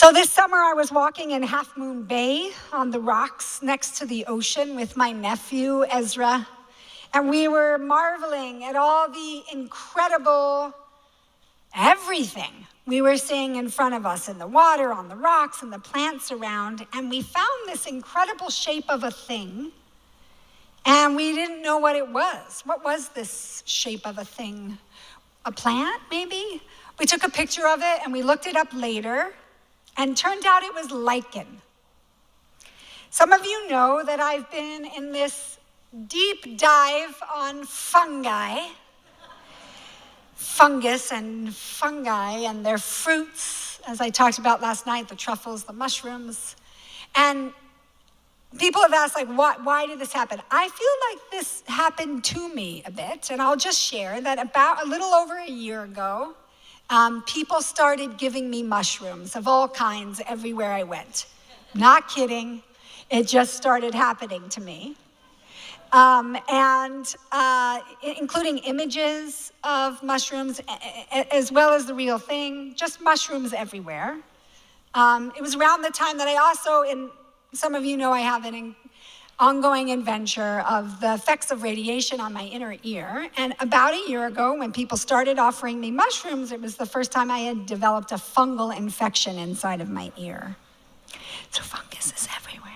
So this summer I was walking in Half Moon Bay on the rocks next to the ocean with my nephew, Ezra, and we were marveling at all the incredible everything we were seeing in front of us in the water, on the rocks, and the plants around, and we found this incredible shape of a thing, and we didn't know what it was. What was this shape of a thing? A plant, maybe? We took a picture of it, and we looked it up later, and turned out it was lichen. Some of you know that I've been in this deep dive on fungus and fungi and their fruits, as I talked about last night, the truffles, the mushrooms. And people have asked, why did this happen? I feel like this happened to me a bit, and I'll just share that about a little over a year ago, people started giving me mushrooms of all kinds everywhere I went. Not kidding. It just started happening to me. Including images of mushrooms, as well as the real thing, just mushrooms everywhere. It was around the time that I also, some of you know I have an ongoing adventure of the effects of radiation on my inner ear. And about a year ago, when people started offering me mushrooms, it was the first time I had developed a fungal infection inside of my ear. So fungus is everywhere.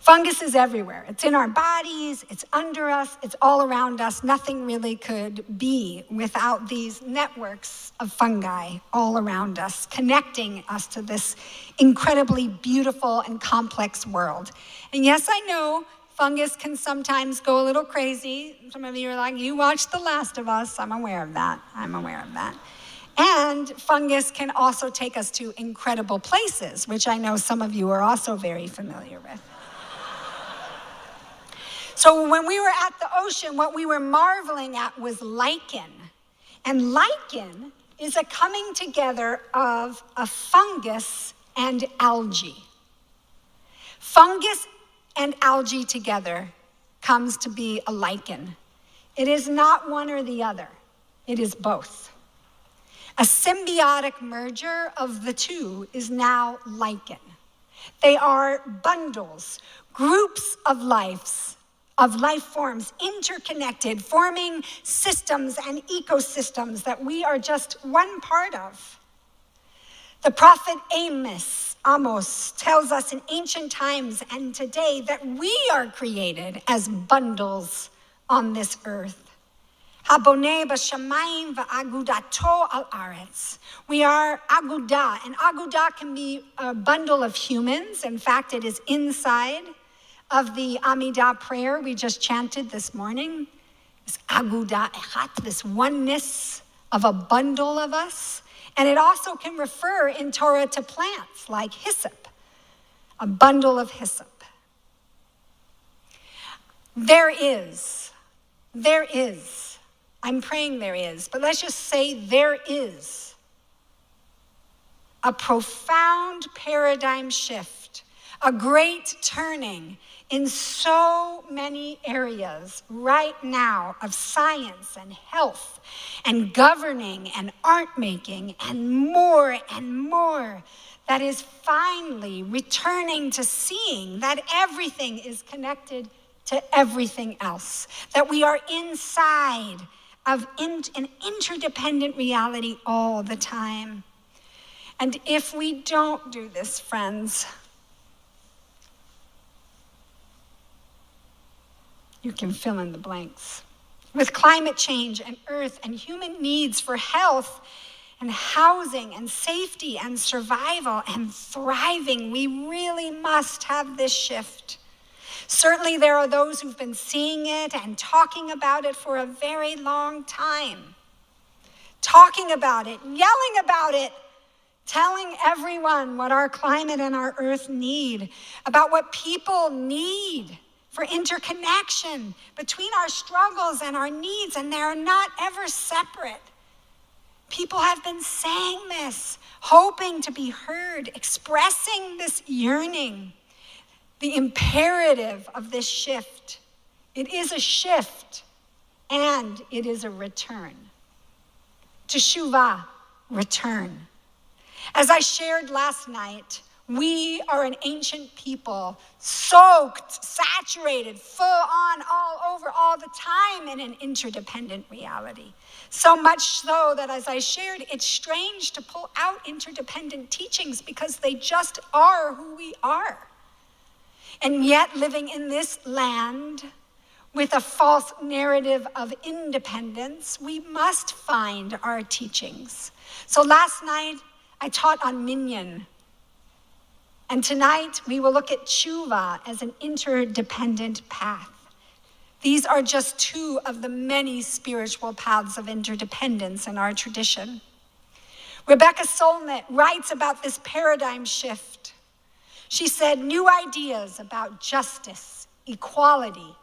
Fungus is everywhere. It's in our bodies, it's under us, it's all around us. Nothing really could be without these networks of fungi all around us, connecting us to this incredibly beautiful and complex world. And yes, I know fungus can sometimes go a little crazy. Some of you are like, you watched The Last of Us. I'm aware of that. And fungus can also take us to incredible places, which I know some of you are also very familiar with. So when we were at the ocean, what we were marveling at was lichen. And lichen is a coming together of a fungus and algae. Fungus and algae together comes to be a lichen. It is not one or the other. It is both. A symbiotic merger of the two is now lichen. They are bundles, groups of life forms interconnected, forming systems and ecosystems that we are just one part of. The prophet Amos tells us in ancient times and today that we are created as bundles on this earth. Haboneh b'shamayim v'agudato al aretz. We are agudah, and agudah can be a bundle of humans. In fact, it is inside of the Amidah prayer we just chanted this morning. This agudah echat, this oneness of a bundle of us. And it also can refer in Torah to plants like hyssop, a bundle of hyssop. There is, I'm praying there is, but let's just say there is a profound paradigm shift, a great turning in so many areas right now of science and health and governing and art making and more that is finally returning to seeing that everything is connected to everything else, that we are inside of an interdependent reality all the time. And if we don't do this, friends, you can fill in the blanks. With climate change and earth and human needs for health and housing and safety and survival and thriving, we really must have this shift. Certainly there are those who've been seeing it and talking about it for a very long time. Talking about it, yelling about it, telling everyone what our climate and our earth need, about what people need for interconnection between our struggles and our needs, and they're not ever separate. People have been saying this, hoping to be heard, expressing this yearning, the imperative of this shift. It is a shift, and it is a return. Teshuvah, return. As I shared last night, we are an ancient people, soaked, saturated, full on, all over, all the time in an interdependent reality. So much so that, as I shared, it's strange to pull out interdependent teachings because they just are who we are. And yet, living in this land with a false narrative of independence, we must find our teachings. So last night, I taught on minyan. And tonight, we will look at Teshuvah as an interdependent path. These are just two of the many spiritual paths of interdependence in our tradition. Rebecca Solnit writes about this paradigm shift. She said, new ideas about justice, equality,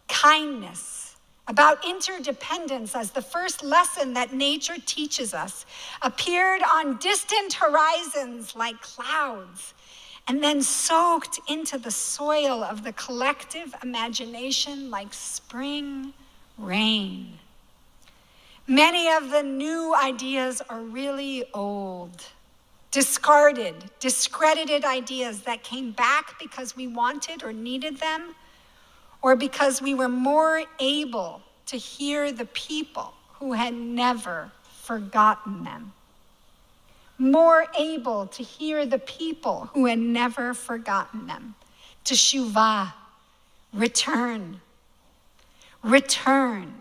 kindness, about interdependence as the first lesson that nature teaches us, appeared on distant horizons like clouds, and then soaked into the soil of the collective imagination like spring rain. Many of the new ideas are really old, discarded, discredited ideas that came back because we wanted or needed them, or because we were more able to hear the people who had never forgotten them. More able to hear the people who had never forgotten them. Teshuvah, return. Return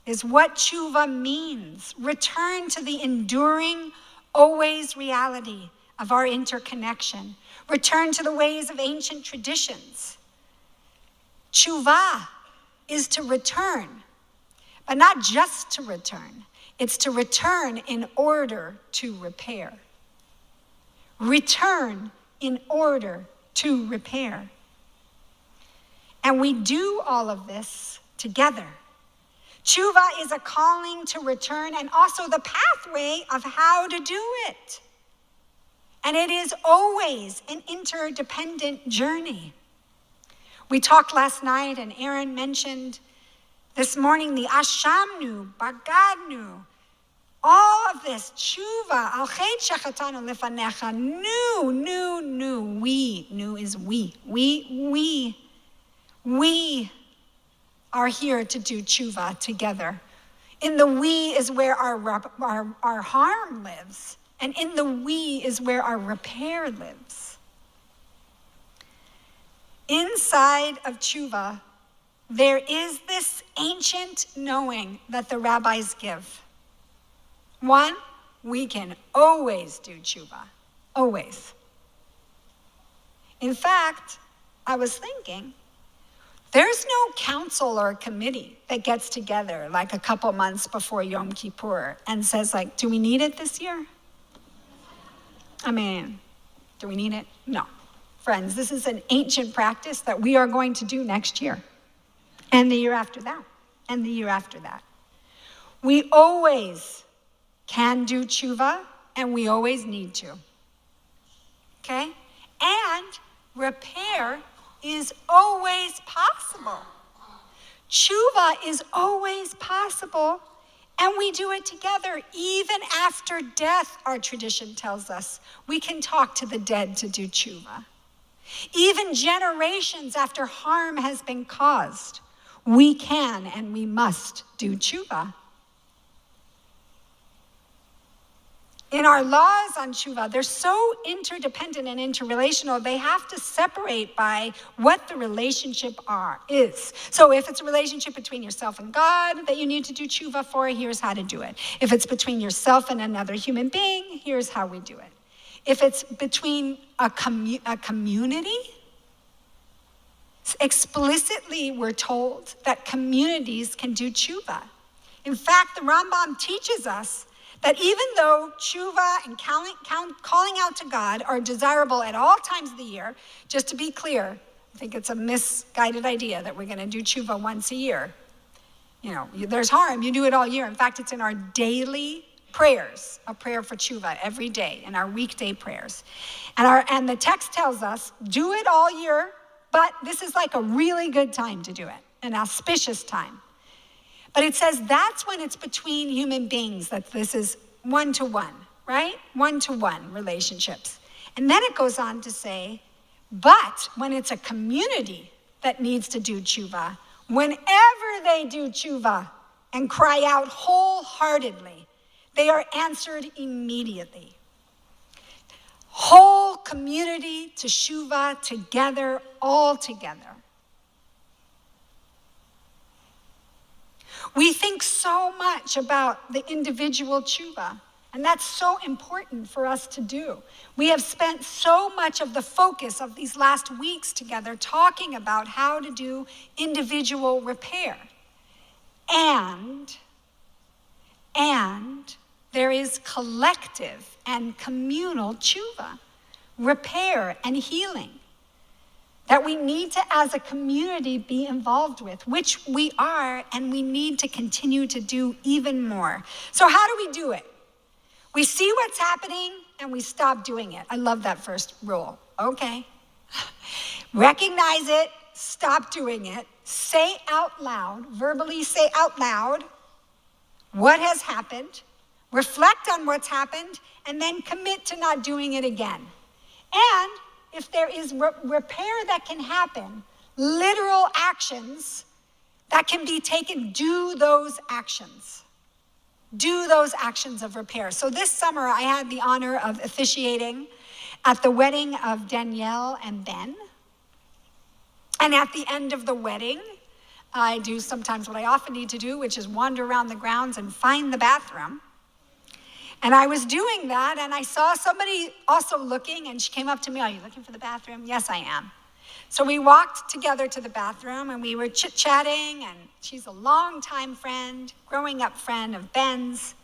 is what Teshuvah means. Return to the enduring, always reality of our interconnection. Return to the ways of ancient traditions. Teshuvah is to return, but not just to return. It's to return in order to repair. Return in order to repair. And we do all of this together. Teshuvah is a calling to return and also the pathway of how to do it. And it is always an interdependent journey. We talked last night, and Aaron mentioned this morning the Ashamnu, Bagadnu, all of this, Teshuvah, Al Chet Shechatanu Lefanecha, new, we, new is we. We are here to do Teshuvah together. In the we is where our harm lives, and in the we is where our repair lives. Inside of Teshuvah, there is this ancient knowing that the rabbis give. One, we can always do Teshuvah, always. In fact, I was thinking, there's no council or committee that gets together like a couple months before Yom Kippur and says like, do we need it this year? I mean, do we need it? No. Friends, this is an ancient practice that we are going to do next year, and the year after that, and the year after that. We always can do Teshuvah, and we always need to. Okay? And repair is always possible. Teshuvah is always possible, and we do it together. Even after death, our tradition tells us, we can talk to the dead to do Teshuvah. Even generations after harm has been caused, we can and we must do Teshuvah. In our laws on Teshuvah, they're so interdependent and interrelational, they have to separate by what the relationship is. So if it's a relationship between yourself and God that you need to do Teshuvah for, here's how to do it. If it's between yourself and another human being, here's how we do it. If it's between a community, explicitly we're told that communities can do Teshuvah. In fact, the Rambam teaches us that even though Teshuvah and calling out to God are desirable at all times of the year, just to be clear, I think it's a misguided idea that we're going to do Teshuvah once a year. You know, there's harm, you do it all year. In fact, it's in our daily prayers, a prayer for Teshuvah every day, in our weekday prayers. And the text tells us, do it all year, but this is like a really good time to do it, an auspicious time. But it says that's when it's between human beings that this is one-to-one, right? One-to-one relationships. And then it goes on to say, but when it's a community that needs to do teshuvah, whenever they do teshuvah and cry out wholeheartedly, they are answered immediately. Whole community teshuvah together, all together. We think so much about the individual teshuvah, and that's so important for us to do. We have spent so much of the focus of these last weeks together talking about how to do individual repair. And there is collective and communal teshuvah, repair and healing, that we need to, as a community, be involved with, which we are, and we need to continue to do even more. So how do we do it? We see what's happening, and we stop doing it. I love that first rule. Okay. Recognize it, stop doing it, say out loud, verbally say out loud what has happened, reflect on what's happened, and then commit to not doing it again. And if there is repair that can happen, literal actions that can be taken, do those actions. Do those actions of repair. So this summer, I had the honor of officiating at the wedding of Danielle and Ben. And at the end of the wedding, I do sometimes what I often need to do, which is wander around the grounds and find the bathroom. And I was doing that, and I saw somebody also looking, and she came up to me, "Are you looking for the bathroom?" "Yes, I am." So we walked together to the bathroom, and we were chit-chatting, and she's a longtime friend, growing up friend of Ben's.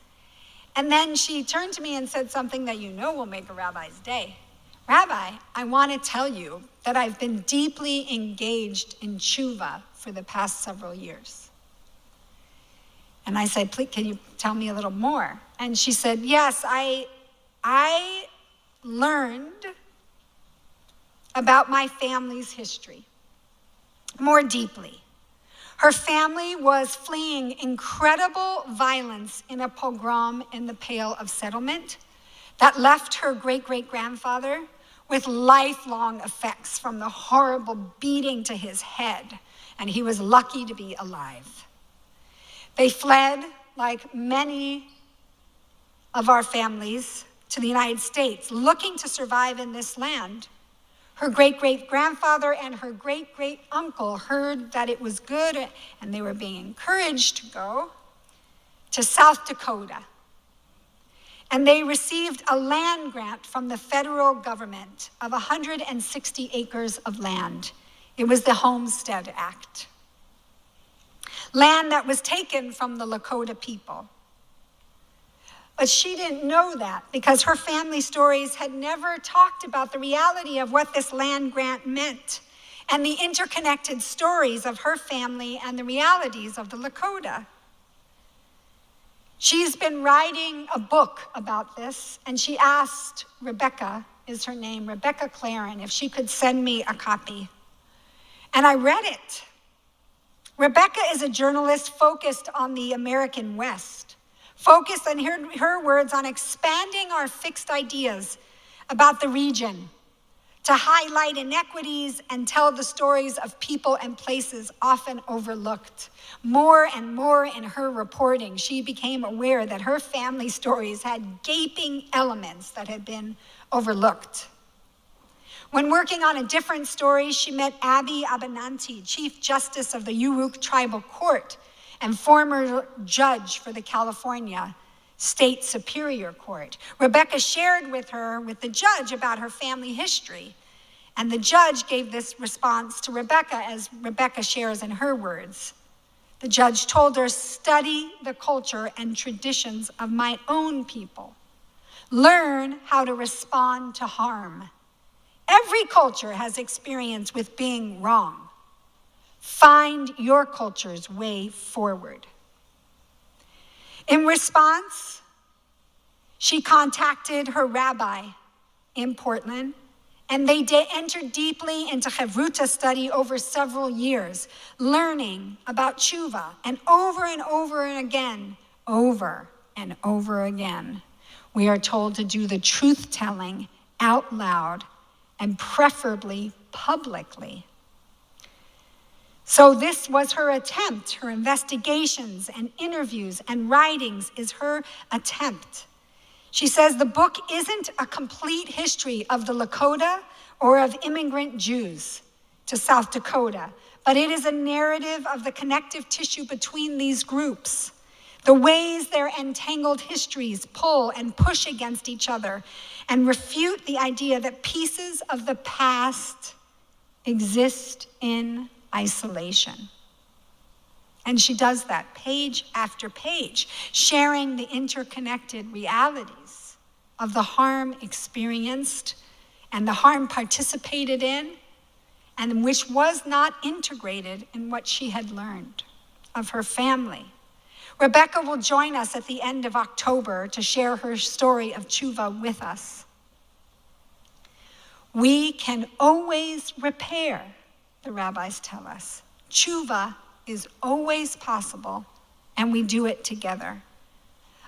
And then she turned to me and said something that you know will make a rabbi's day. "Rabbi, I want to tell you that I've been deeply engaged in teshuvah for the past several years." And I said, "Please, can you tell me a little more?" And she said, "Yes, I learned about my family's history more deeply. Her family was fleeing incredible violence in a pogrom in the Pale of Settlement that left her great-great-grandfather with lifelong effects from the horrible beating to his head, and he was lucky to be alive. They fled, like many of our families, to the United States, looking to survive in this land. Her great-great-grandfather and her great-great-uncle heard that it was good, and they were being encouraged to go to South Dakota. And they received a land grant from the federal government of 160 acres of land. It was the Homestead Act. Land that was taken from the Lakota people. But she didn't know that because her family stories had never talked about the reality of what this land grant meant and the interconnected stories of her family and the realities of the Lakota. She's been writing a book about this, and she asked Rebecca, is her name, Rebecca Claren, if she could send me a copy. And I read it. Rebecca is a journalist focused on the American West, focused in her words on expanding our fixed ideas about the region to highlight inequities and tell the stories of people and places often overlooked. More and more in her reporting, she became aware that her family stories had gaping elements that had been overlooked. When working on a different story, she met Abby Abenanti, Chief Justice of the Yurok Tribal Court and former judge for the California State Superior Court. Rebecca shared with the judge about her family history, and the judge gave this response to Rebecca as Rebecca shares in her words. The judge told her, "Study the culture and traditions of my own people. Learn how to respond to harm. Every culture has experience with being wrong. Find your culture's way forward." In response, she contacted her rabbi in Portland, and they entered deeply into Chavruta study over several years, learning about Teshuvah, and over and again, over and over again. We are told to do the truth-telling out loud and preferably publicly. So this was her attempt. Her investigations and interviews and writings is her attempt. She says the book isn't a complete history of the Lakota or of immigrant Jews to South Dakota, but it is a narrative of the connective tissue between these groups, the ways their entangled histories pull and push against each other and refute the idea that pieces of the past exist in isolation. And she does that page after page, sharing the interconnected realities of the harm experienced and the harm participated in, and which was not integrated in what she had learned of her family. Rebecca will join us at the end of October to share her story of Teshuvah with us. We can always repair, the rabbis tell us. Teshuvah is always possible, and we do it together.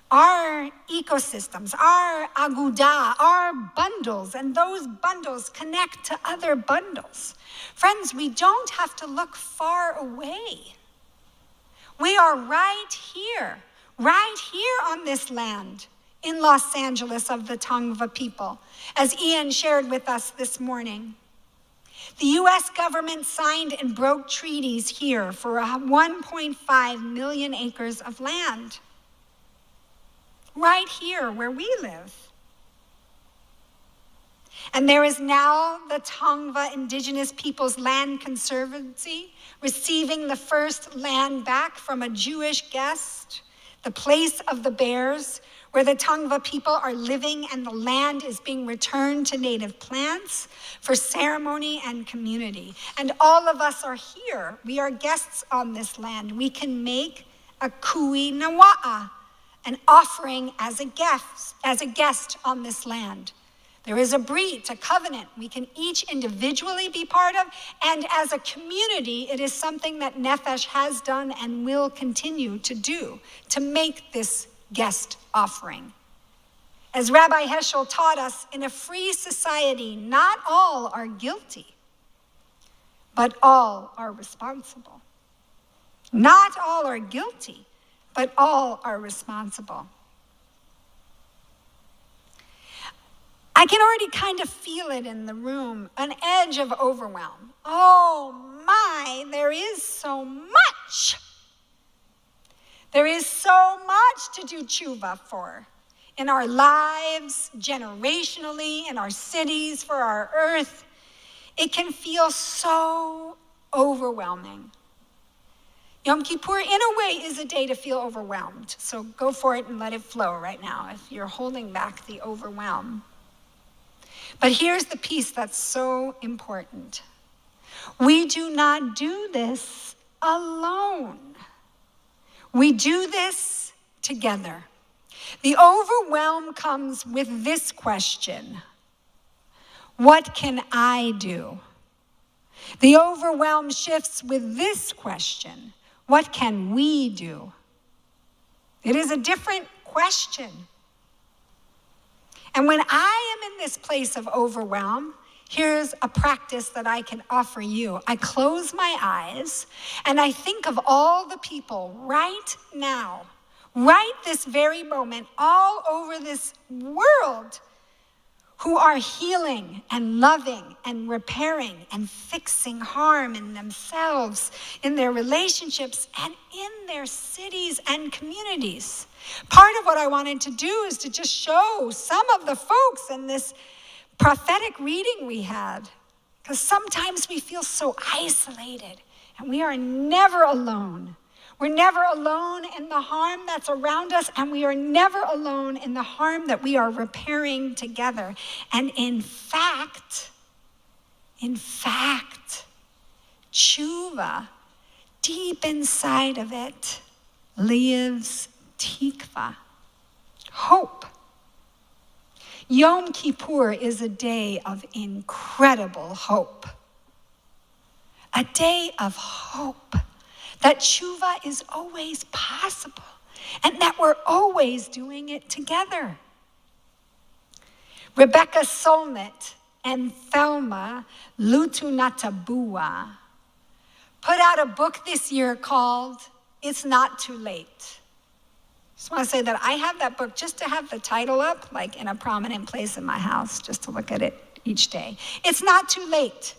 Our ecosystems, our agudah, our bundles, and those bundles connect to other bundles. Friends, we don't have to look far away. We are right here on this land in Los Angeles of the Tongva people, as Ian shared with us this morning. The U.S. government signed and broke treaties here for 1.5 million acres of land. Right here where we live. And there is now the Tongva Indigenous Peoples Land Conservancy receiving the first land back from a Jewish guest, the place of the bears, where the Tongva people are living and the land is being returned to native plants for ceremony and community. And all of us are here. We are guests on this land. We can make a kui nawa'a, an offering as a guest on this land. There is a brit, a covenant we can each individually be part of, and as a community, it is something that Nefesh has done and will continue to do, to make this guest offering. As Rabbi Heschel taught us, in a free society, not all are guilty, but all are responsible. Not all are guilty, but all are responsible. I can already kind of feel it in the room, an edge of overwhelm. Oh my, there is so much. There is so much to do Teshuvah for in our lives, generationally, in our cities, for our earth. It can feel so overwhelming. Yom Kippur, in a way, is a day to feel overwhelmed. So go for it and let it flow right now if you're holding back the overwhelm. But here's the piece that's so important. We do not do this alone. We do this together. The overwhelm comes with this question: what can I do? The overwhelm shifts with this question: what can we do? It is a different question. And when I am in this place of overwhelm, here's a practice that I can offer you. I close my eyes and I think of all the people right now, right this very moment, all over this world, who are healing and loving and repairing and fixing harm in themselves, in their relationships, and in their cities and communities. Part of what I wanted to do is to just show some of the folks in this prophetic reading we had, because sometimes we feel so isolated, and we are never alone. We're never alone in the harm that's around us, and we are never alone in the harm that we are repairing together. And in fact, Teshuvah, deep inside of it, lives tikva, hope. Yom Kippur is a day of incredible hope. A day of hope that Teshuvah is always possible, and that we're always doing it together. Rebecca Solnit and Thelma Lutunatabua put out a book this year called It's Not Too Late. Just want to say that I have that book just to have the title up, like in a prominent place in my house, just to look at it each day. It's not too late.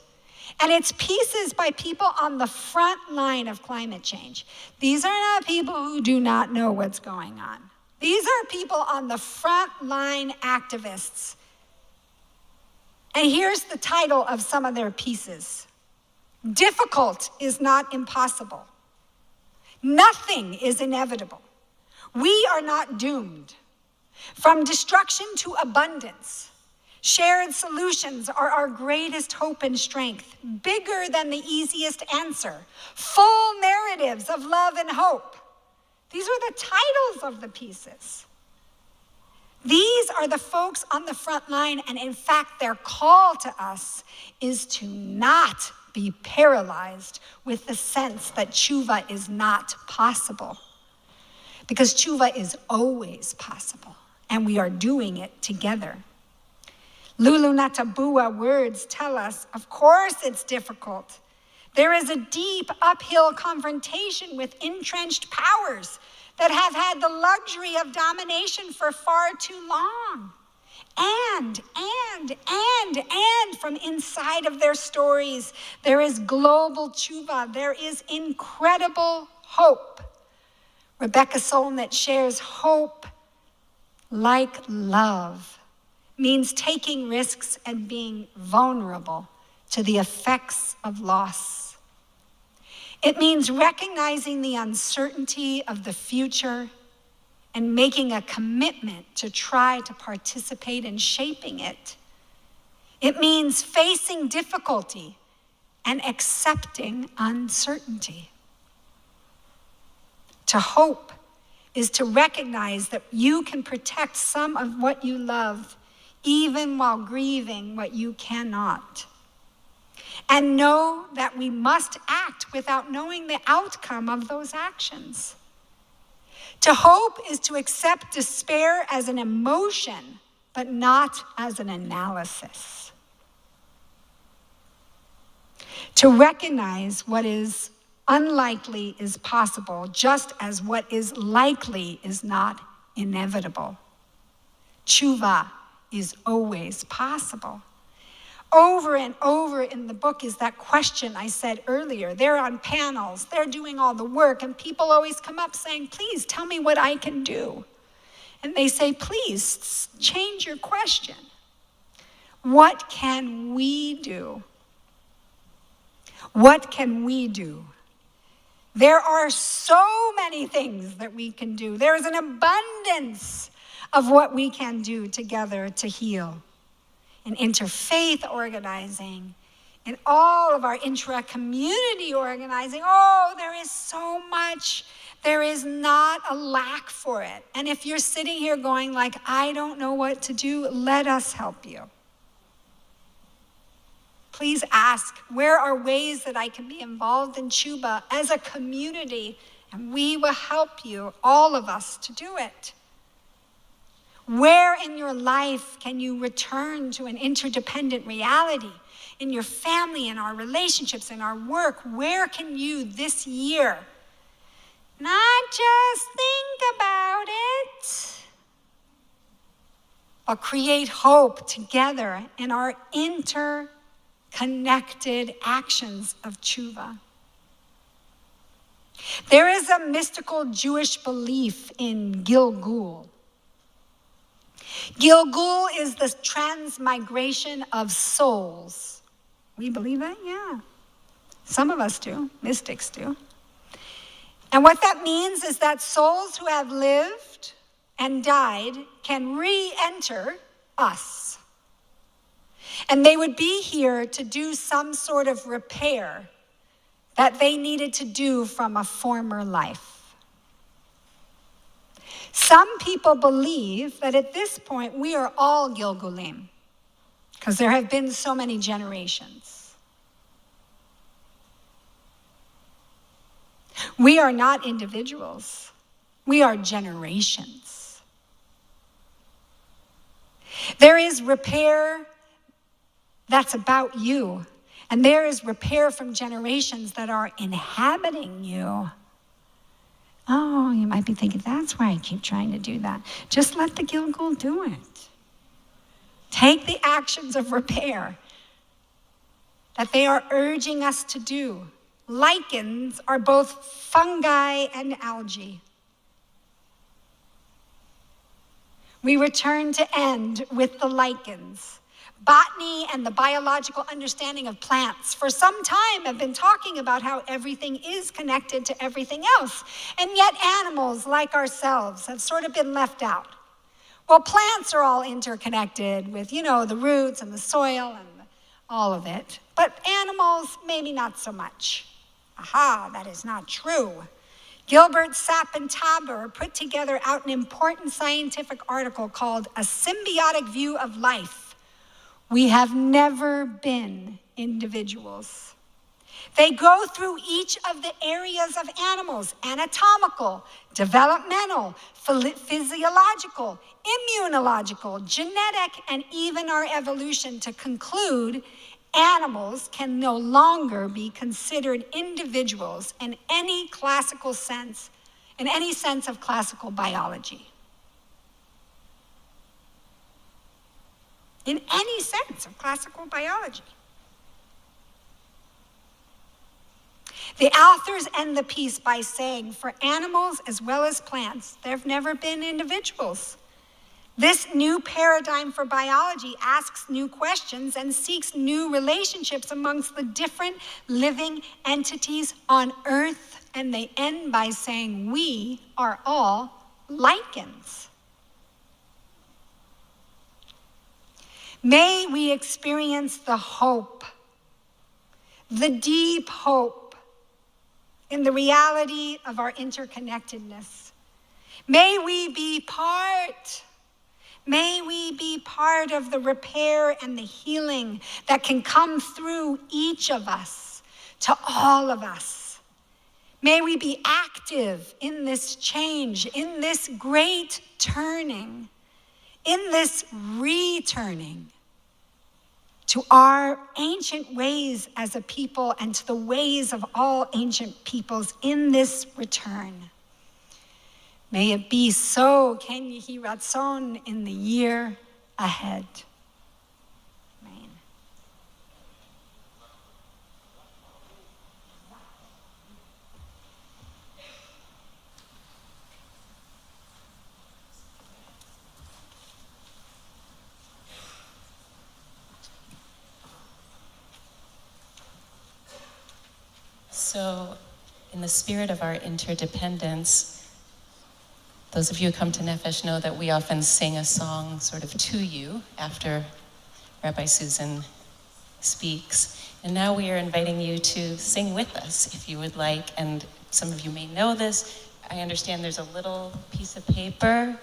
And it's pieces by people on the front line of climate change. These are not people who do not know what's going on. These are people on the front line activists. And here's the title of some of their pieces. Difficult is not impossible. Nothing is inevitable. We are not doomed. From destruction to abundance, shared solutions are our greatest hope and strength, bigger than the easiest answer, full narratives of love and hope. These are the titles of the pieces. These are the folks on the front line, and in fact, their call to us is to not be paralyzed with the sense that Teshuvah is not possible. Because Teshuvah is always possible, and we are doing it together. Lulu Natabua words tell us, of course it's difficult. There is a deep uphill confrontation with entrenched powers that have had the luxury of domination for far too long. And from inside of their stories, there is global Teshuvah. There is incredible hope. Rebecca Solnit shares hope like love means taking risks and being vulnerable to the effects of loss. It means recognizing the uncertainty of the future and making a commitment to try to participate in shaping it. It means facing difficulty and accepting uncertainty. To hope is to recognize that you can protect some of what you love, even while grieving what you cannot. And know that we must act without knowing the outcome of those actions. To hope is to accept despair as an emotion, but not as an analysis. To recognize what is unlikely is possible, just as what is likely is not inevitable. Teshuvah is always possible. Over and over in the book is that question I said earlier. They're on panels, they're doing all the work, and people always come up saying, please tell me what I can do. And they say, please change your question. What can we do? What can we do? There are so many things that we can do. There is an abundance of what we can do together to heal. In interfaith organizing, in all of our intra-community organizing, there is so much. There is not a lack for it. And if you're sitting here going like, I don't know what to do, let us help you. Please ask, where are ways that I can be involved in Teshuvah as a community? And we will help you, all of us, to do it. Where in your life can you return to an interdependent reality? In your family, in our relationships, in our work, where can you this year not just think about it, but create hope together in our interconnected actions of Teshuvah? There is a mystical Jewish belief in Gilgul. Gilgul is the transmigration of souls. We believe that? Yeah. Some of us do. Mystics do. And what that means is that souls who have lived and died can re-enter us. And they would be here to do some sort of repair that they needed to do from a former life. Some people believe that at this point we are all Gilgulim, because there have been so many generations. We are not individuals. We are generations. There is repair that's about you, and there is repair from generations that are inhabiting you. Oh, you might be thinking, that's why I keep trying to do that. Just let the Gilgul do it. Take the actions of repair that they are urging us to do. Lichens are both fungi and algae. We return to end with the lichens. Botany and the biological understanding of plants for some time have been talking about how everything is connected to everything else. And yet animals, like ourselves, have sort of been left out. Well, plants are all interconnected with, the roots and the soil and all of it. But animals, maybe not so much. Aha, that is not true. Gilbert, Sapp, and Tabor put together out an important scientific article called A Symbiotic View of Life. We have never been individuals. They go through each of the areas of animals: anatomical, developmental, physiological, immunological, genetic, and even our evolution, to conclude animals can no longer be considered individuals in any classical sense, in any sense of classical biology. In any sense of classical biology. The authors end the piece by saying, for animals as well as plants, there have never been individuals. This new paradigm for biology asks new questions and seeks new relationships amongst the different living entities on Earth, and they end by saying, we are all lichens. May we experience the hope, the deep hope in the reality of our interconnectedness. May we be part of the repair and the healing that can come through each of us to all of us. May we be active in this change, in this great turning, in this returning to our ancient ways as a people and to the ways of all ancient peoples in this return. May it be so, Ken Yehi Ratzon, in the year ahead. Amen. So, in the spirit of our interdependence, those of you who come to Nefesh know that we often sing a song sort of to you after Rabbi Susan speaks. And now we are inviting you to sing with us if you would like. And some of you may know this. I understand there's a little piece of paper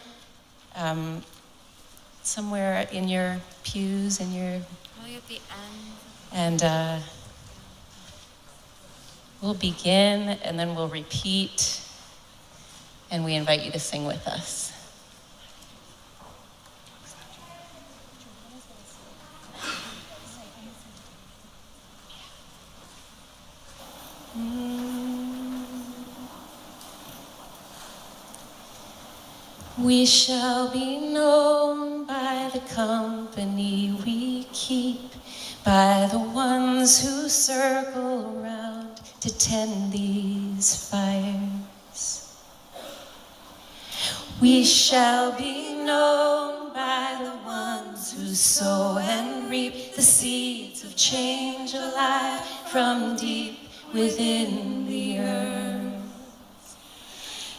somewhere in your pews, in your... Probably at the end. And we'll begin and then we'll repeat. And we invite you to sing with us. We shall be known by the company we keep, by the ones who circle around to tend these fires. We shall be known by the ones who sow and reap the seeds of change alive from deep within the earth.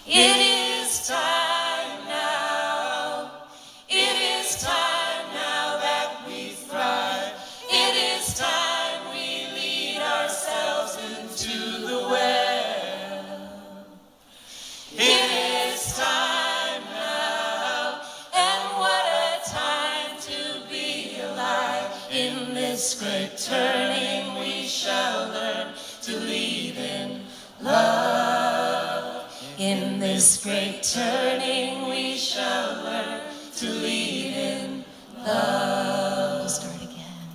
It is time now. It is time now that we thrive. It is time we lead ourselves into the well. It is time. This great turning we shall learn to lead in love. In this this great turning we shall learn to lead in love. We'll start again.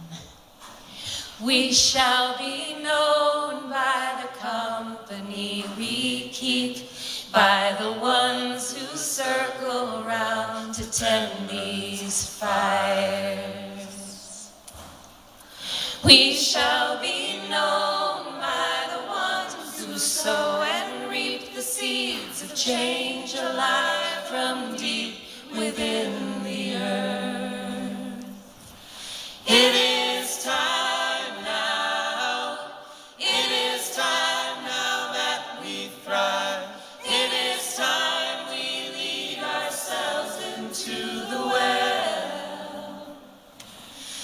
We shall be known by the company we keep, by the ones who circle around to tend these fires. We shall be known by the ones who sow and reap the seeds of change alive from deep within the earth. It is time now. It is time now that we thrive. It is time we lead ourselves into the well.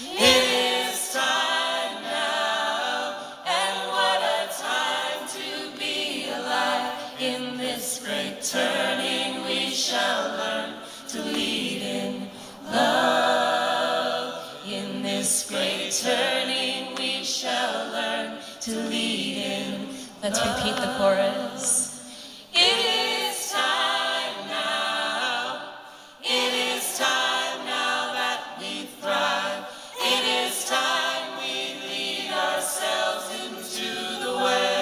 It is time now, and what a time to be alive. In this great turning we shall learn to lead in love. In this great turning we shall learn to lead in. Let's repeat the chorus. It is time now. It is time now that we thrive. It is time we lead ourselves into the well.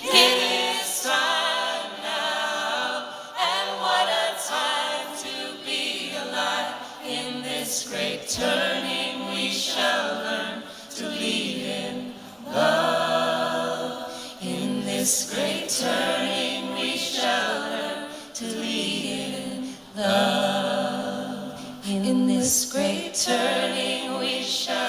It is time now, and what a time to be alive. In this great turning we shall learn to lead in love. In this great turning we shall learn to lead in love. In this great turning we shall